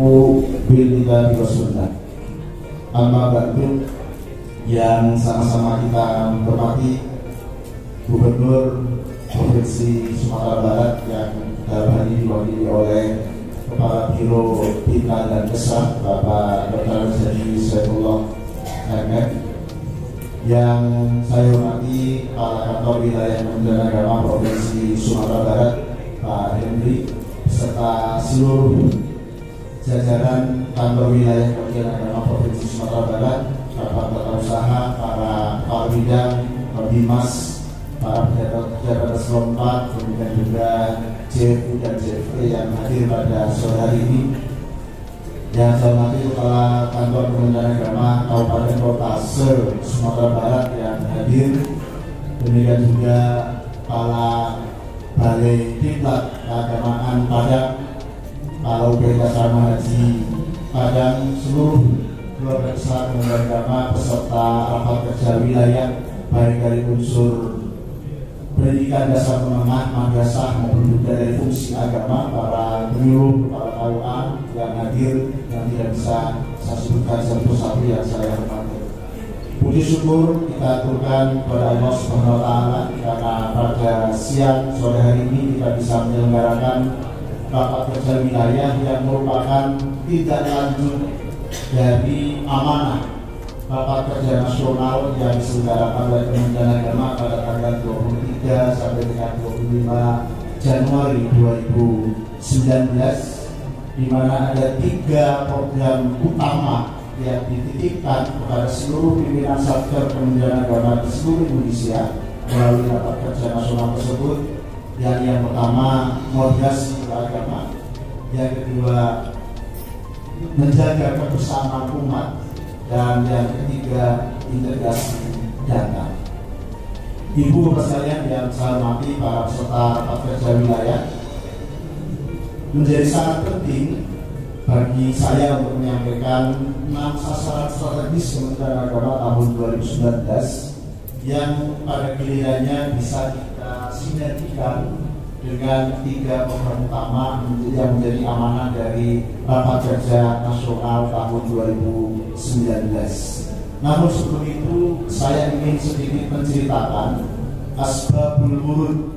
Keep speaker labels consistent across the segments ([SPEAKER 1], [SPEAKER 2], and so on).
[SPEAKER 1] Bilillah Rasulullah. Amma ba'du, yang sama-sama kita hormati Gubernur Provinsi Sumatera Barat yang dalam hal ini diwakili oleh Kepala Biro Bina dan Kesah Bapak Dr. Jadi Saifullah MM, yang saya hormati Kepala Kantor Wilayah Kementerian Agama Provinsi Sumatera Barat Pak Henry, serta seluruh jajaran kantor wilayah Kementerian Agama Provinsi Sumatera Barat, para tata usaha, para kepala bidang, Bimas, para pejabat eselon 4, kemudian juga JFU dan JFE yang hadir pada sore hari ini. Yang saya hormati Kepala Kantor Kementerian Agama Kabupaten Kota Sumatera Barat yang hadir, demikian juga Kepala Balai Diklat Keagamaan Padang, Kepala UPK Asrama Haji Padang, seluruh keluarga besar Kementerian Agama beserta rapat kerja wilayah baik dari unsur pendidikan dasar menengah, madrasah maupun juga dari fungsi agama, para penyuluh, para KUA yang hadir yang tidak bisa saya sebutkan satu-satu yang saya hormati. Puji syukur kita aturkan kepada Allah Subhanahu wa Ta'ala karena pada siang sore hari ini kita bisa menyelenggarakan rapat kerja wilayah yang merupakan tindak lanjut dari amanah rapat kerja nasional yang diselenggarakan oleh Kementerian Agama pada tanggal 23 sampai dengan 25 Januari 2019, di mana ada 3 program utama yang dititipkan kepada seluruh pimpinan Satker Kementerian Agama di seluruh Indonesia melalui rapat kerja nasional tersebut. Yang pertama, moderasi beragama; yang kedua, menjaga kebersamaan umat; dan yang ketiga, integrasi data. Ibu bapak sekalian yang saya hormati, para peserta rapat kerja wilayah, menjadi sangat penting bagi saya untuk menyampaikan 6 sasaran strategis Kementerian Agama tahun 2019 yang pada gilirannya bisa kita sinergikan dengan 3 program utama yang menjadi amanah dari rapat kerja nasional tahun 2019. Namun sebelum itu saya ingin sedikit menceritakan asbabul wurud,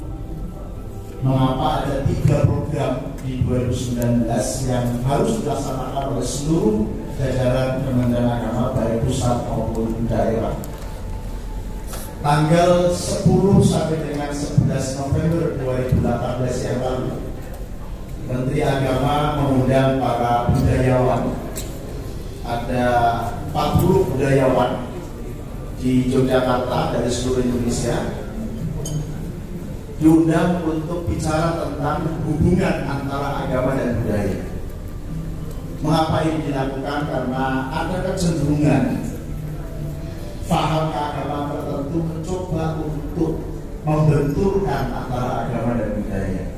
[SPEAKER 1] mengapa ada 3 program di 2019 yang harus dilaksanakan oleh seluruh jajaran Kementerian Agama baik pusat maupun daerah. Tanggal 10 sampai dengan 11 November 2018 yang lalu, Menteri Agama mengundang para budayawan. Ada 40 budayawan di Yogyakarta dari seluruh Indonesia diundang untuk bicara tentang hubungan antara agama dan budaya. Mengapa ini dilakukan? Karena ada kecenderungan faham keagamaan tertentu mencoba untuk membenturkan antara agama dan budaya.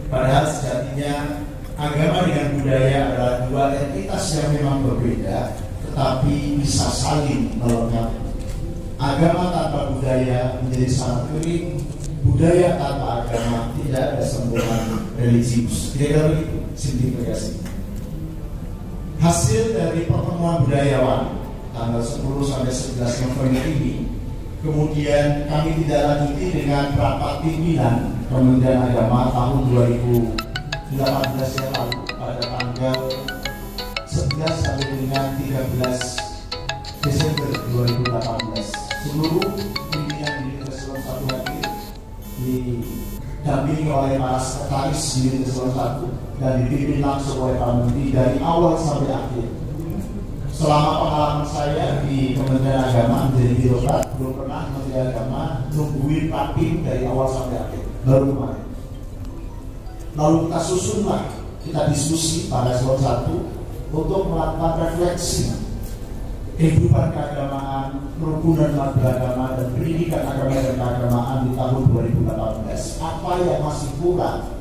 [SPEAKER 1] Padahal sejatinya agama dengan budaya adalah 2 entitas yang memang berbeda, tetapi bisa saling melengkapi. Agama tanpa budaya menjadi sangat kering, budaya tanpa agama tidak ada sentuhan religius. Kira-kira itu simplifikasi. Hasil dari pertemuan budayawan tanggal 10 sampai 11 November ini, kemudian kami tidak lanjuti dengan rapat pimpinan Kementerian Agama tahun 2018 yang lalu pada tanggal 11 sampai dengan 13 Desember 2018. Seluruh pimpinan di Eselon 1 hadir, didampingi oleh para sekretaris di Eselon 1 dan dipimpin langsung oleh para menteri dari awal sampai akhir. Selama pengalaman saya di Kementerian Agama menjadi birokrat, belum pernah Menteri Agama nungguin rapim dari awal sampai akhir, baru kemarin. Lalu kita susunlah, kita diskusi pada Eselon 1 untuk melakukan refleksi kehidupan keagamaan, kerukunan umat beragama dan pendidikan agama dan keagamaan di tahun 2018. Apa yang masih kurang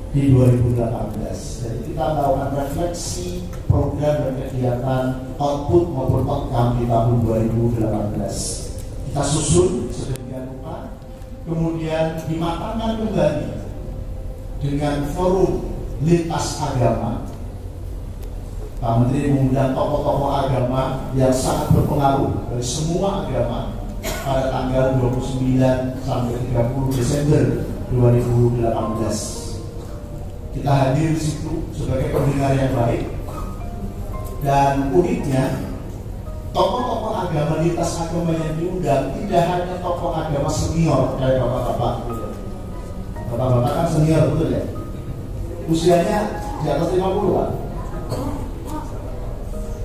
[SPEAKER 1] di 2018? Jadi kita melakukan refleksi program dan kegiatan output maupun outcome di tahun 2018. Kita susun sedemikian rupa, kemudian dimatangkan kembali dengan forum lintas agama Pak Menteri mengundang tokoh-tokoh agama yang sangat berpengaruh dari semua agama pada tanggal 29 sampai 30 Desember 2018. Kita hadir di situ sebagai pendengar yang baik, dan uniknya tokoh-tokoh agama lintas agama yang diundang tidak hanya tokoh agama senior kayak bapak-bapak. Bapak-bapak kan senior, betul ya? Usianya di atas 50-an.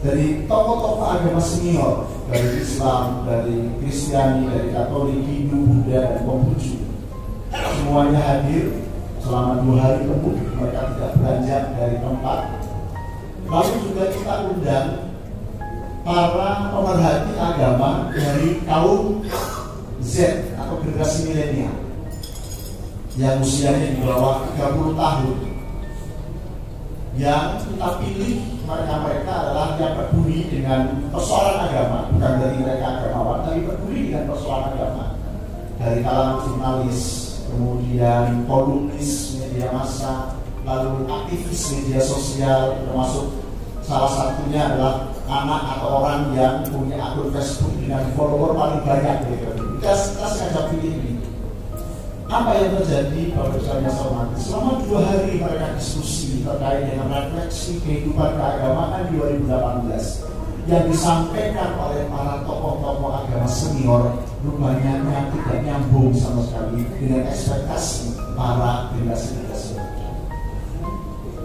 [SPEAKER 1] Dari tokoh-tokoh agama senior, dari Islam, dari Kristiani, dari Katolik, Hindu, Buddha, dan Konghucu, semuanya hadir selama 2 hari penuh. Mereka tidak beranjak dari tempat. Lalu juga kita undang para pemerhati agama dari kaum Z atau generasi milenial yang usianya di bawah 30 tahun, yang kita pilih mereka adalah yang peduli dengan persoalan agama, bukan dari mereka agamawan, tapi peduli dengan persoalan agama, dari kalangan jurnalis, kemudian kolumnis media massa, lalu aktivis media sosial, termasuk salah satunya adalah anak atau orang yang punya akun Facebook dengan follower paling banyak. Kita sengaja pilih ini. Apa yang terjadi pada saya hormati? Selama 2 hari mereka diskusi terkait dengan refleksi kehidupan keagamaan 2018 yang disampaikan oleh para tokoh-tokoh agama senior, rupanya yang tidak nyambung sama sekali dengan ekspektasi para generasi-generasi.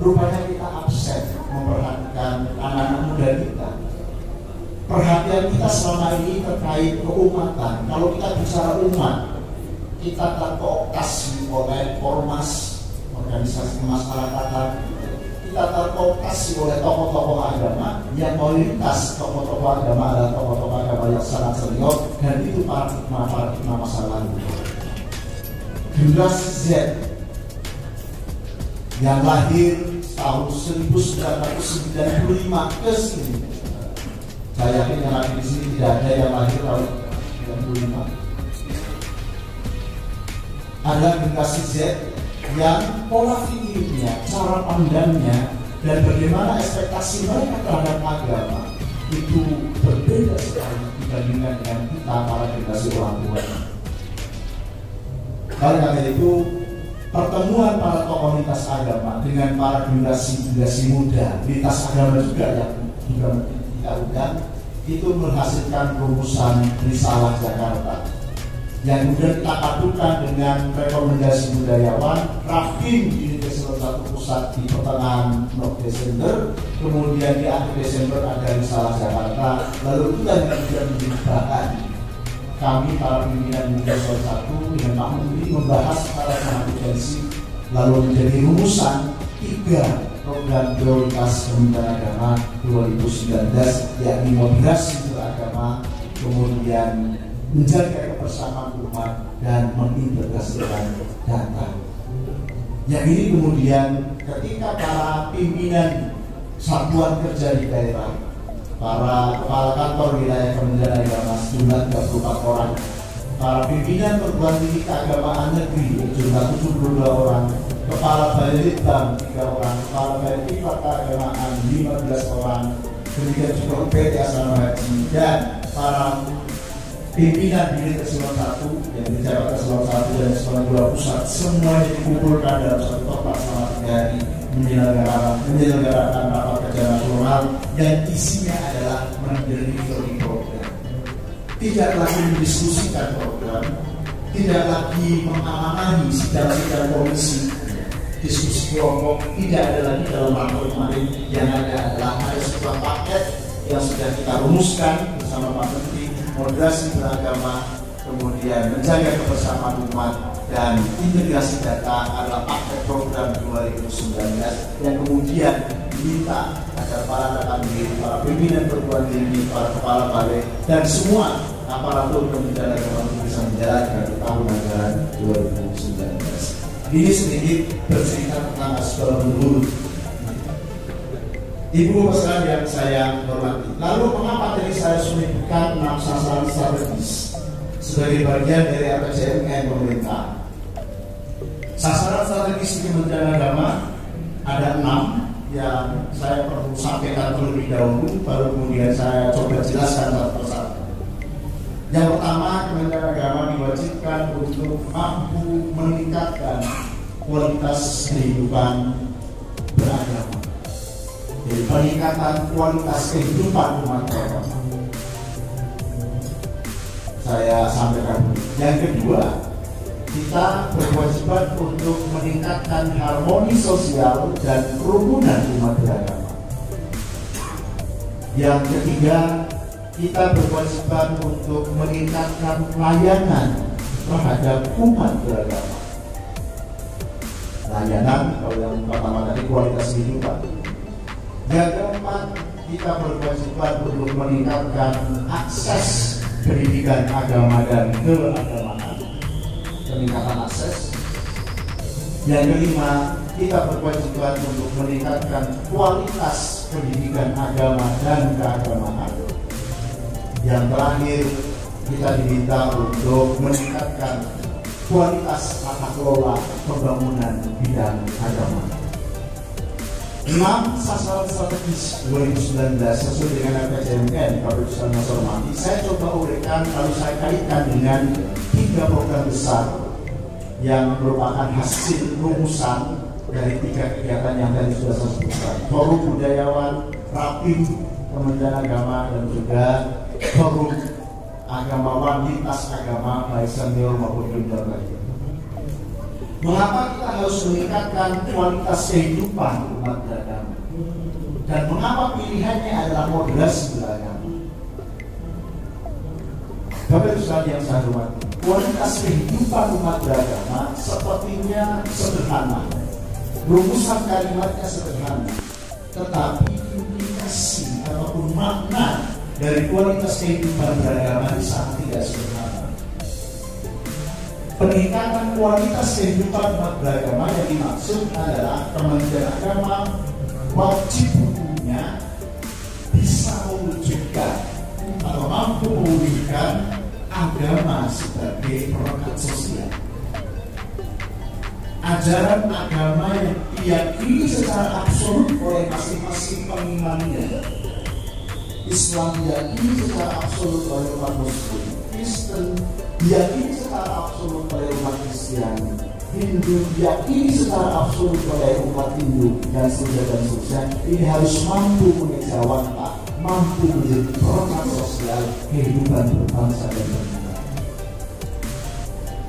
[SPEAKER 1] Rupanya kita absen memperhatikan anak-anak muda kita. Perhatian kita selama ini terkait keumatan. Kalau kita bicara umat, kita terkooptasi oleh ormas, organisasi kemasyarakatan, kita terkooptasi oleh tokoh-tokoh agama yang mayoritas tokoh-tokoh agama adalah tokoh-tokoh agama yang sangat senior, dan itu paradigma masa lalu. Generasi Z yang lahir tahun 1995 ke sini, saya yakin yang lahir di sini tidak ada yang lahir tahun 95. Ada generasi Z yang pola pikirnya, cara pandangnya, dan bagaimana ekspektasi mereka terhadap agama itu berbeda sekali dibandingkan dengan kita para generasi orang tua. Oleh karena itu, pertemuan para tokoh lintas agama dengan para generasi muda lintas agama juga yang juga kita undang, itu menghasilkan rumusan Risalah Jakarta yang kemudian kita padukan dengan rekomendasi budayawan. Rafim di Universitas 1 Pusat di pertengahan Desember, kemudian di akhir Desember ada Risalah Jakarta, lalu kita juga menjadi bahan kami para pimpinan Universitas 1 dengan Pak Menteri membahas secara sangat intensif, lalu menjadi rumusan 3 program prioritas Kementerian Agama 2019, yakni moderasi beragama, kemudian menjaga kebersamaan umat, dan mengintegrasikan data. Yang ini kemudian ketika para pimpinan satuan kerja di daerah, para kepala kantor wilayah Kementerian Agama sejumlah 34 orang, para pimpinan perguruan tinggi keagamaan negeri sejumlah 72 orang, kepala Balitbang 3 orang, kepala Balitbang keagamaan 15 orang, demikian juga UPT Asrama Haji, dan para pimpinan di Eselon 1 yang dijabat Eselon 1 dan Eselon 2 pusat, semuanya dikumpulkan dalam satu tempat selama 3 hari menyelenggarakan rapat kerja nasional yang isinya adalah mendelivery program. Tidak lagi mendiskusikan program, tidak lagi mengamanahi sidang-sidang komisi, diskusi kelompok, tidak ada lagi dalam rapat kemarin. Yang ada adalah ada sebuah paket yang sudah kita rumuskan bersama Pak Menteri, moderasi beragama, kemudian menjaga kebersamaan umat, dan integrasi data adalah paket program 2019 yang kemudian diminta agar para rekan diri, para pimpinan perguruan tinggi, para kepala balai, dan semua aparatur Kementerian Agama bisa menjalankan di tahun anggaran 2019. Ini sedikit bercerita tentang aspek dulu. Ibu Bapak yang saya hormati. Lalu mengapa tadi saya menyebutkan 6 sasaran strategis sebagai bagian dari RPJMN pemerintah? Sasaran strategis di Kementerian Agama ada 6. yang saya perlu sampaikan terlebih dahulu, baru kemudian saya coba jelaskan satu persatu. Yang pertama, Kementerian Agama diwajibkan untuk mampu meningkatkan kualitas kehidupan beragama. Jadi peningkatan kualitas kehidupan umat beragama. Saya sampaikan. Yang kedua, kita berkewajiban untuk meningkatkan harmoni sosial dan kerukunan umat beragama. Yang ketiga, kita berkewajiban untuk meningkatkan pelayanan terhadap umat beragama. Layanan, kalau yang pertama tadi kualitas kehidupan. Yang keempat, kita berkewajiban untuk meningkatkan akses pendidikan agama dan keagamaan, peningkatan akses. Yang kelima, kita berkewajiban untuk meningkatkan kualitas pendidikan agama dan keagamaan. Yang terakhir, kita diminta untuk meningkatkan kualitas tata kelola pembangunan bidang agama. 6 sasaran strategis 2019 sesuai dengan RPJMN. Bapak Ibu sekalian hormati, saya coba uraikan lalu saya kaitkan dengan 3 program besar yang merupakan hasil rumusan dari 3 kegiatan yang tadi sudah saya sebutkan. Forum Budayawan, Rapim Kementerian Agama, dan juga Forum Agamawan Lintas Agama baik senior maupun junior lagi. Mengapa kita harus meningkatkan kualitas kehidupan umat beragama? Dan mengapa pilihannya adalah moderasi beragama? Bapak Ibu sekalian yang saya hormati, kualitas kehidupan umat beragama sepertinya sederhana. Rumusan kalimatnya sederhana, tetapi implikasi ataupun makna dari kualitas kehidupan beragama ini sangat tidak sederhana. Peningkatan kualitas kehidupan umat beragama yang dimaksud adalah Kementerian Agama wajib hukumnya bisa mewujudkan atau mampu mewujudkan agama sebagai perekat sosial. Ajaran agama yang diyakini secara absolut oleh masing-masing pengimannya. Islam diyakini secara absolut oleh umat Muslim, Kristen diyakini secara absolut oleh umat Kristiani, Hindu diyakini secara absolut oleh umat Hindu, dan seterusnya. Ini harus mampu mengejawantah, mampu menjadi perekat sosial kehidupan berbangsa dan bernegara.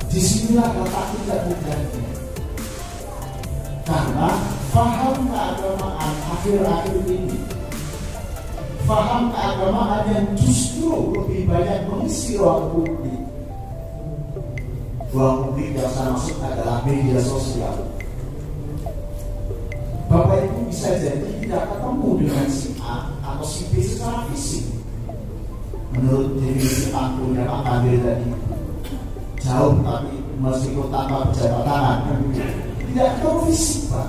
[SPEAKER 1] Disinilah letak tidak mudahnya, karena faham keagamaan akhir-akhir ini, faham keagamaan yang justru lebih banyak mengisi ruang publik. Ruang publik yang saya maksud adalah media sosial. Bapak Ibu bisa jadi tidak ketemu dengan si A atau si B secara fisik. Menurut definisi pangkulnya Pak Kandir tadi, jauh tapi meskipun tanpa berjabat tangan, tidak ketemu fisik Pak.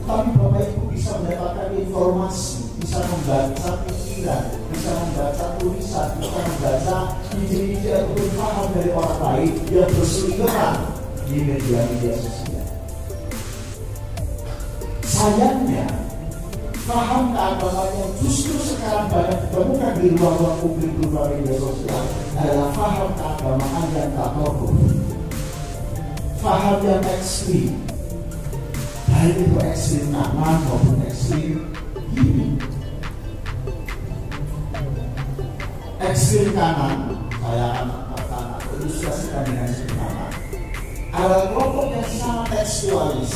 [SPEAKER 1] Tapi Bapak Ibu bisa mendapatkan informasi, bisa membaca pikiran, bisa membaca tulisan, bisa membaca ide-ide ataupun paham dari orang lain yang berseliweran di media-media sosial. Sayangnya, paham keagamaan yang justru sekarang banyak ditemukan di ruang-ruang publik berupa media sosial adalah paham keagamaan yang tak kokoh, paham yang ekstrim, baik itu ekstrim kanan maupun ekstrim kiri. Ekstrim kanan, saya akan ilustrasikan dengan ekstrim kanan, adalah kelompok yang sangat tekstualis,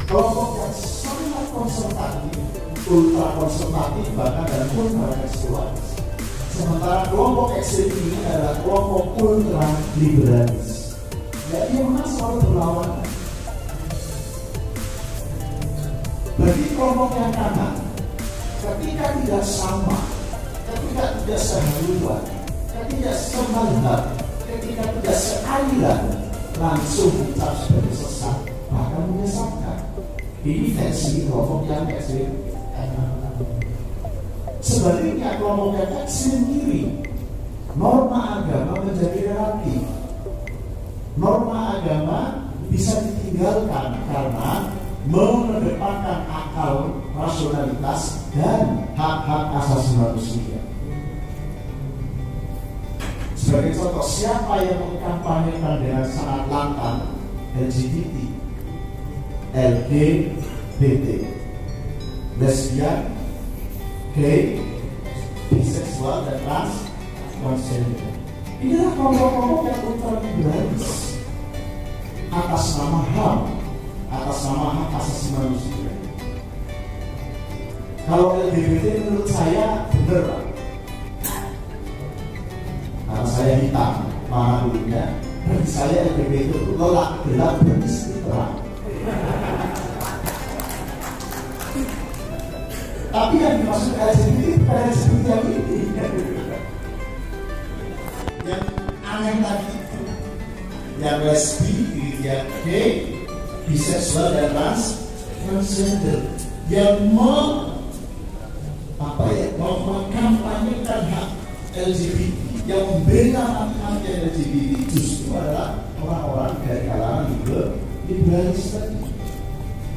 [SPEAKER 1] kelompok yang sangat konservatif, ultra konservatif bahkan dan ultra tekstualis. Sementara kelompok ekstrim ini adalah kelompok ultra liberalis. Jadi memang selalu berlawanan. Bagi kelompok yang kanan, ketika tidak sama, ketika tidak sehaluan, ketika tidak semandat, ketika tidak sealiran, langsung dicap sebagai sesat, bahkan menyesatkan. Ini versi kelompok yang ekstrim kanan. Sebaliknya kelompok yang ekstrim kiri, norma agama menjadi relatif. Norma agama bisa ditinggalkan karena mengedepankan akal, rasionalitas, dan hak-hak asasi manusia. Sebagai contoh, siapa yang mengkampanyekan dengan sangat lantang LGBT, LGBT, lesbian, gay, biseksual, dan transgender? Inilah kelompok-kelompok yang ultra-liberalis atas nama HAM, atas nama hak asasi manusia. Kalau LGBT menurut saya benar, Pak. Karena saya hitam, warna kulitnya, bagi saya LGBT itu lelak gelap beristri terang. Tapi yang dimaksud LGBT bukan LGBT yang ini. Yang aneh tadi itu, yang lesbi, yang gay, biseksual, dan transgender, yang mengkampanyekan hak LGBT, yang membela hak LGBT justru adalah orang-orang dari kalangan liberalis tadi.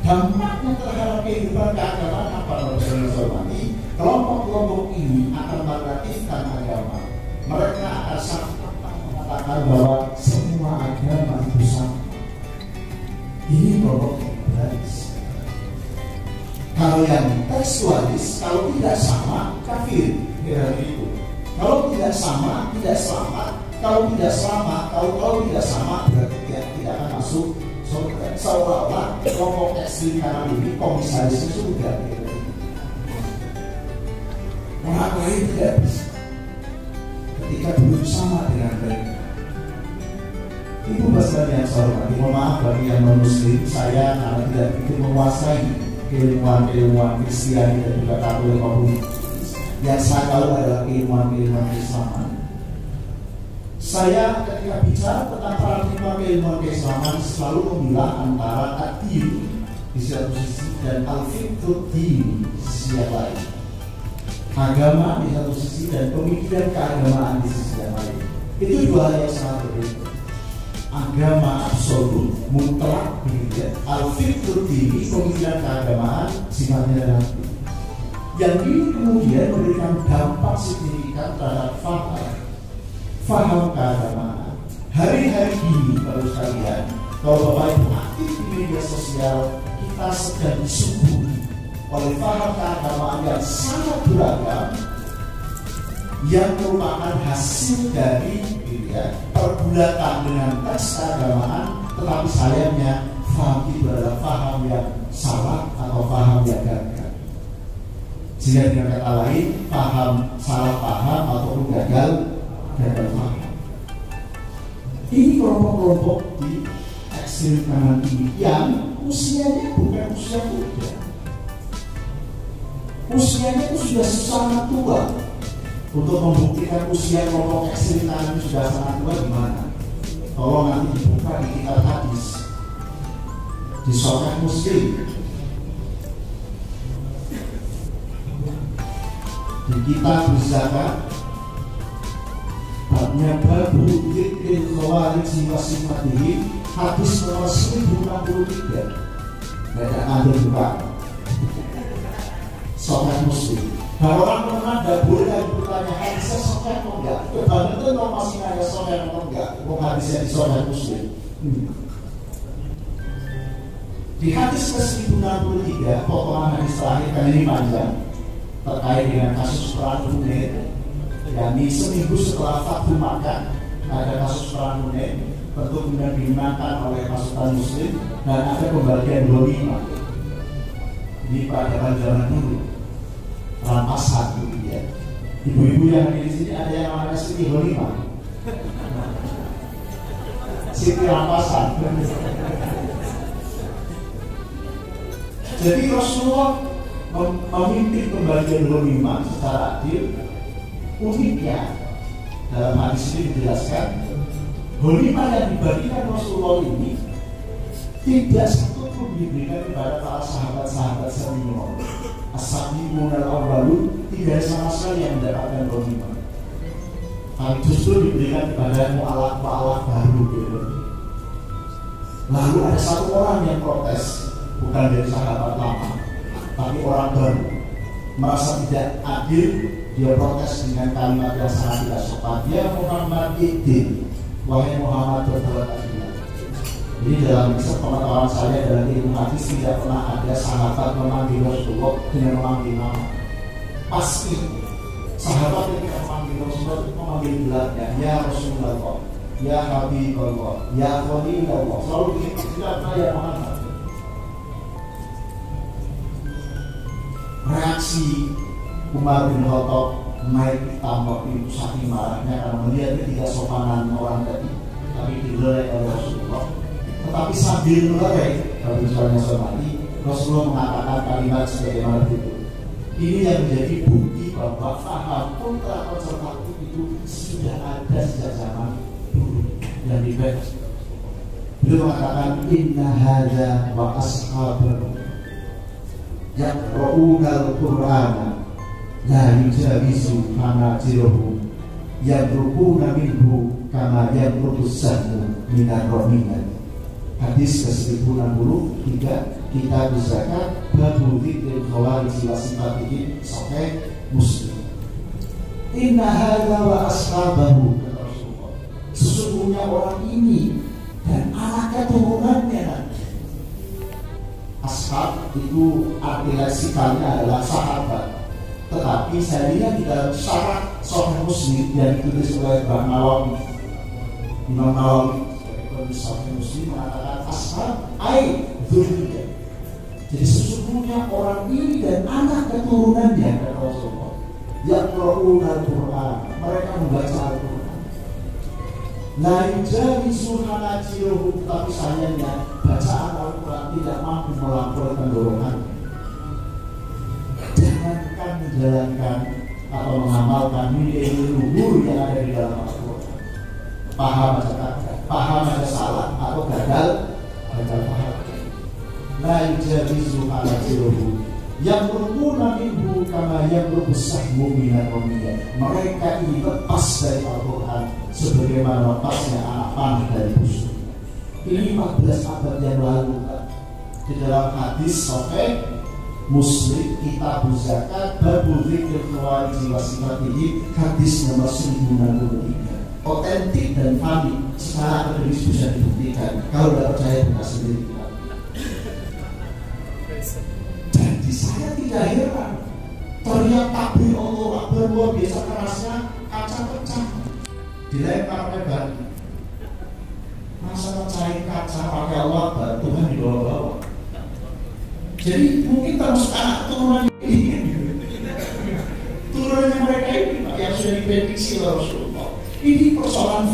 [SPEAKER 1] Dampaknya terhadap kehidupan keagamaan apa yang hormati, kelompok-kelompok ini akan mengaktifkan agama. Mereka akan sangat mengatakan bahwa semua agama itu sama. Ini kelompok liberalis. Kalau yang tekstualis, kalau tidak sama, kafir. Itu. Kalau tidak sama, tidak selamat. Kalau tidak selamat, kalau tidak sama, berarti tidak akan masuk surga. Seolah-olah kelompok ekstrim kanan ini komisaris surga. Orang lain tidak bisa ketika belum sama dengan mereka. Itu bahasa yang saya hormati. Mohon maaf bagi yang non-muslim, saya karena tidak begitu menguasai keilmuan Kristiani dan juga Katolik maupun yang saya tahu adalah keilmuan Keislaman. Saya ketika bicara tentang paradigma keilmuan Keislaman selalu memilah antara ad-din di satu sisi dan al-fiqh di sisi yang lain. Agama di satu sisi dan pemikiran keagamaan di sisi yang lain. Itu dua hal yang sangat berbeda. Agama absolut, mutlak, al-fiqh dini, pemikiran keagamaan sifatnya relatif. Yang ini kemudian memberikan dampak signifikan terhadap faham keagamaan. Hari-hari ini, baru sekalian, kalau Bapak Ibu aktif di media sosial, kita sedang disuguhi oleh faham keagamaan yang sangat beragam, yang merupakan hasil dari pergulatan dengan teks keagamaan, tetapi sayangnya faham itu adalah faham yang salah atau faham yang gagal. Sehingga dengan kata lain, paham salah paham ataupun gagal paham. Ini kelompok-kelompok di ekstrem kanan ini yang usianya bukan usia muda. Usianya itu sudah sangat tua. Untuk membuktikan usia kelompok ekstrem kanan ini sudah sangat tua gimana? Tolong nanti dibuka di kitab hadis, di Sahih Muslim, di kitab zakat, babnya babu dzikril khawarij wa sifatihim, hadis nomor 1063. Tidak ada buka Sahih Muslim. Kalau orang pernah tidak boleh bertanya hadisnya sahih atau enggak. Kalau itu masih ada sahih atau enggak, mau hadisnya di Sahih Muslim. Di hadis ke-1063, potongan hadis terakhir kan ini panjang, terkait dengan kasus perang Hunain. yakni seminggu setelah Fathu Makkah ada kasus perang Hunain, tentu kemudian dimenangkan oleh pasukan Muslim dan ada pembagian ghanimah. Ini pada zaman dulu rampasan gitu ya. Ibu-ibu yang di sini ada yang namanya Siti ghanimah, Siti rampasan. Jadi Rasulullah memimpin pembagian ghanimah secara adil. Uniknya dalam hadis ini dijelaskan ghanimah yang dibagikan Rasulullah ini tidak satu pun diberikan kepada para sahabat-sahabat senior. As-sabiqun al-awwalun, tidak sama sekali yang mendapatkan ghanimah. Tapi justru diberikan kepada mu'alaf baru gitu. Lalu ada satu orang yang protes, bukan dari sahabat lama, tapi orang baru merasa tidak adil, dia protes dengan kalimat yang sangat tidak sopan. Ya Muhammad idin, wahai Muhammad berbuat adil. Jadi dalam pengetahuan saya dalam ilmu hadis tidak pernah ada sahabat memanggil Rasulullah dengan memanggil nama. Pasti sahabat ketika memanggil Rasulullah itu memanggil gelarnya, ya Rasulullah, ya Habibullah, ya Khalilullah. Selalu tidak pernah ya Muhammad. Reaksi Umar bin Khattab naik tambah itu saking marahnya karena melihat ketidaksopanan orang tadi, tapi dilerai oleh Rasulullah. Tetapi sambil melerai, kalau misalnya somali, Rasulullah mengatakan kalimat sebagaimana itu. Ini yang menjadi bukti bahwa faham kontra konservatif itu sudah ada sejak zaman dulu yang dibahas. Beliau mengatakan inna hadza wa ashabahu yaqra'unal Qur'ana la yujawizu hanajirahum yamruquna minhu kama yamruqus sahmu minar ramiyah. Hadis ke-1063 Kitab Zakat Babu Dzikril Khawarij wa Sifatihim Sahih Muslim. Inna hadza wa ashabahu, sesungguhnya orang ini dan anak keturunannya nanti. Ashab itu arti leksikalnya adalah sahabat. Tetapi saya lihat di dalam syarah Sahih Muslim yang ditulis oleh Imam Nawawi sebagai penulis Sahih Muslim mengatakan ashab ai dzurriyyah. Jadi sesungguhnya orang ini dan anak keturunannya kata Rasulullah yaqra'una al-Qur'an, mereka membaca Al-Qur'an. La yujawizu hanajirahum, tapi sayangnya bacaan Al-Quran tidak mampu melampaui tenggorokan. Jangankan menjalankan atau mengamalkan nilai luhur yang ada di dalam Al-Quran. Paham aja kagak, paham aja salah atau gagal paham. La yujawizu hanajirahum yamruquna minhu kama yamruqus sahmu minar ramiyah. Mereka ini lepas dari Al-Quran sebagaimana lepasnya anak panah dari busur. Ini 14 abad yang lalu di dalam hadis Sahih Muslim Kitab Zakat Babu Dzikril Khawarij wa Sifatihim, hadis nomor 1063. Otentik dan valid secara akademis bisa dibuktikan. Kalau tidak percaya buka sendiri. Jadi saya tidak heran teriak takbir Allah Akbar luar biasa kerasnya, kaca pecah dilempar oleh batu. Masa mecahin kaca pakai Allah Akbar, Tuhan di bawah-bawah. Jadi mungkin termasuk anak turunan ini, turunannya mereka ini yang sudah diprediksi oleh Rasulullah. Ini persoalan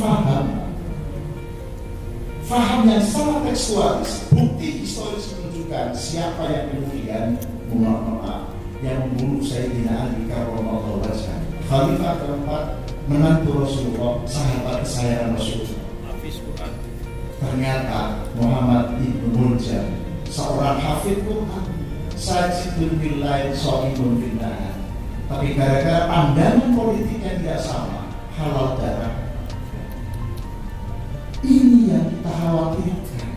[SPEAKER 1] faham yang sangat tekstualis. Bukti historis menunjukkan siapa yang kemudian yang membunuh Sayyidina Ali karramallahu wajhah, Khalifah keempat, menantu Rasulullah, sahabat kesayangan Rasulullah. Ternyata Muhammad ibnu Muljam, seorang hafidh Quran, sajidun billahi shaimun billah. Tapi gara-gara pandangan politik yang tidak sama, halal darah. Ini yang kita khawatirkan.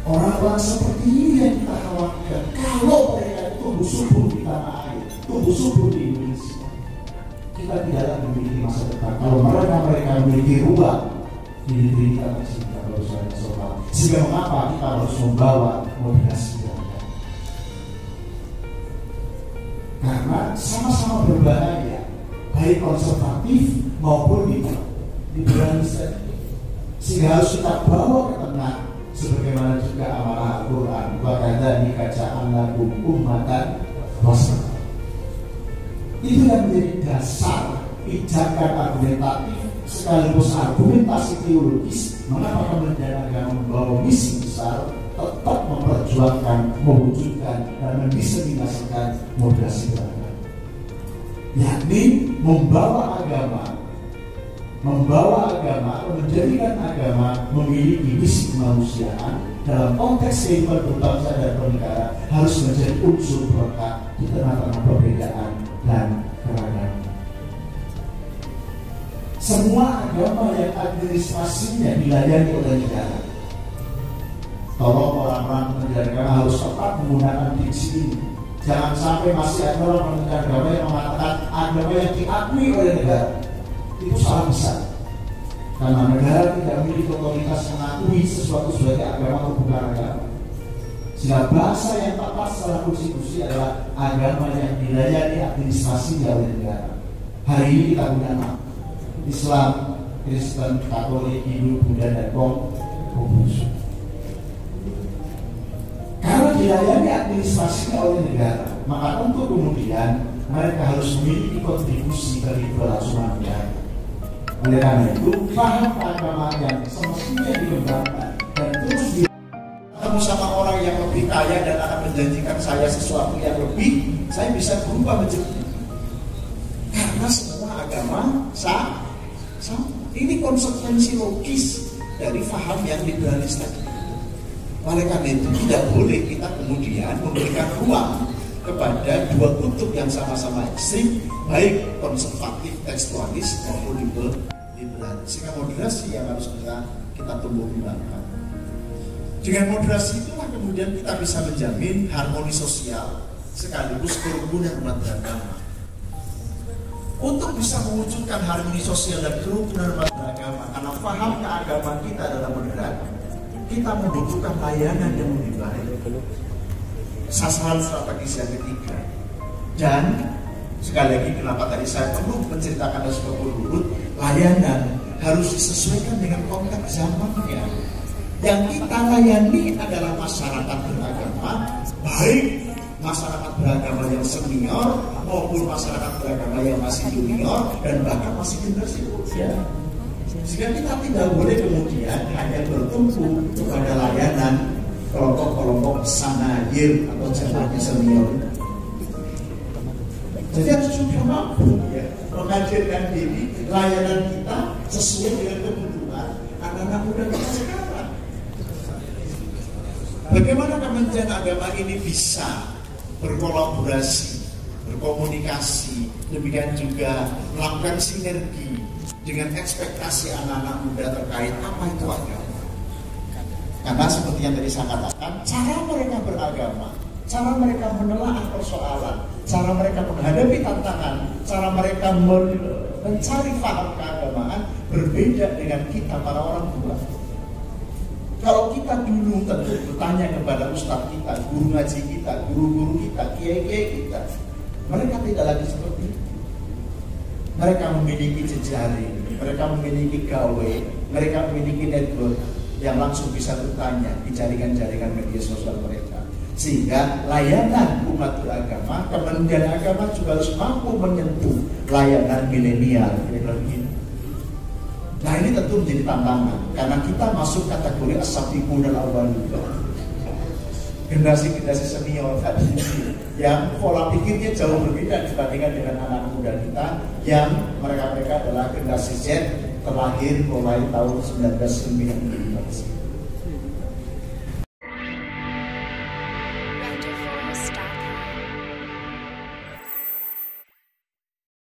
[SPEAKER 1] Orang-orang seperti ini yang kita khawatirkan. Kalau mereka tumbuh subur di tanah air, tumbuh subur di Indonesia, kita tidak akan memiliki masa depan. Kalau mereka memiliki ruang di negeri kita tercinta, sehingga mengapa kita harus membawa moderasi? Karena sama-sama berbahaya, baik konservatif maupun liberalisme. Sehingga harus kita bawa ke tengah, sebagaimana juga amanah Al-Quran. Wa kadzalika ja'alnakum ummatan wasatan. Itu yang menjadi dasar pijakan argumentatif sekaligus argumentasi teologis. Mengapa Kementerian Agama membawa misi besar, tetap memperjuangkan, mewujudkan dan mendiseminasikan moderasi beragama, yakni membawa agama, menjadikan agama memiliki misi kemanusiaan dalam konteks kehidupan berbangsa dan bernegara, harus menjadi unsur berkat di tengah-tengah perbedaan dan keragaman. Semua agama yang administrasinya dilayani oleh negara, tolong orang-orang Kementerian Agama harus tepat menggunakan diksi ini. Jangan sampai masih ada orang Kementerian Agama yang mengatakan agama yang diakui oleh negara. Itu salah besar. Karena negara tidak memiliki otoritas mengakui sesuatu sebagai agama atau bukan agama. Sehingga bahasa yang tepat secara konstitusi adalah agama yang dilayani administrasi oleh negara. Hari ini kita punya 6: Islam, Kristen, Katolik, Hindu, Buddha, dan Konghucu. Karena dilayani administrasinya oleh negara, maka tentu kemudian mereka harus memiliki kontribusi dari kelangsungan negara. Oleh karena itu, paham keagamaan yang semestinya dikembangkan dan terus ketemu sama orang yang lebih kaya dan akan menjanjikan saya sesuatu yang lebih, saya bisa berubah menjadi. Karena semua agama sama. Ini konsekuensi logis dari paham yang liberalis tadi. Oleh karena itu tidak boleh kita kemudian memberikan ruang kepada dua kutub yang sama-sama ekstrim, baik konservatif tekstualis maupun liberalis. Sehingga moderasi yang harus kita tumbuh kembangkan. Dengan moderasi itulah kemudian kita bisa menjamin harmoni sosial sekaligus kerukunan umat beragama. Untuk bisa mewujudkan harmoni sosial dan kerukunan umat beragama, karena paham keagamaan kita adalah moderat, kita membutuhkan layanan yang lebih baik. Sasaran strategis yang ketiga. Dan sekali lagi kenapa tadi saya perlu menceritakan dan berurut, layanan harus disesuaikan dengan konteks zamannya. Yang kita layani adalah masyarakat beragama, baik masyarakat beragama yang senior maupun masyarakat beragama yang masih junior dan bahkan masih generasi muda. Sehingga kita tidak boleh kemudian hanya bertumpu kepada layanan kelompok-kelompok sanayir atau jamaahnya senior. Jadi harus juga mampu ya menghadirkan diri layanan kita sesuai dengan kebutuhan anak-anak muda kita sekarang. Bagaimana Kementerian Agama ini bisa berkolaborasi, berkomunikasi, demikian juga melakukan sinergi dengan ekspektasi anak-anak muda terkait apa itu agama. Karena seperti yang tadi saya katakan, cara mereka beragama, cara mereka menelaah persoalan, cara mereka menghadapi tantangan, cara mereka mencari paham keagamaan berbeda dengan kita para orang tua. Kalau kita dulu tentu bertanya kepada ustadz kita, guru ngaji kita, guru-guru kita, kiai-kiai kita, mereka tidak lagi seperti itu. Mereka memiliki jejaring, mereka memiliki gawe, mereka memiliki network yang langsung bisa bertanya di jaringan-jaringan media sosial mereka. Sehingga layanan umat beragama, Kementerian Agama juga harus mampu menyentuh layanan milenial. Nah ini tentu menjadi tantangan karena kita masuk kategori as-sabiqun al-awwalun, generasi-generasi senior tadi yang pola pikirnya jauh berbeda dibandingkan dengan anak muda kita yang mereka adalah generasi Z terlahir mulai tahun 1995.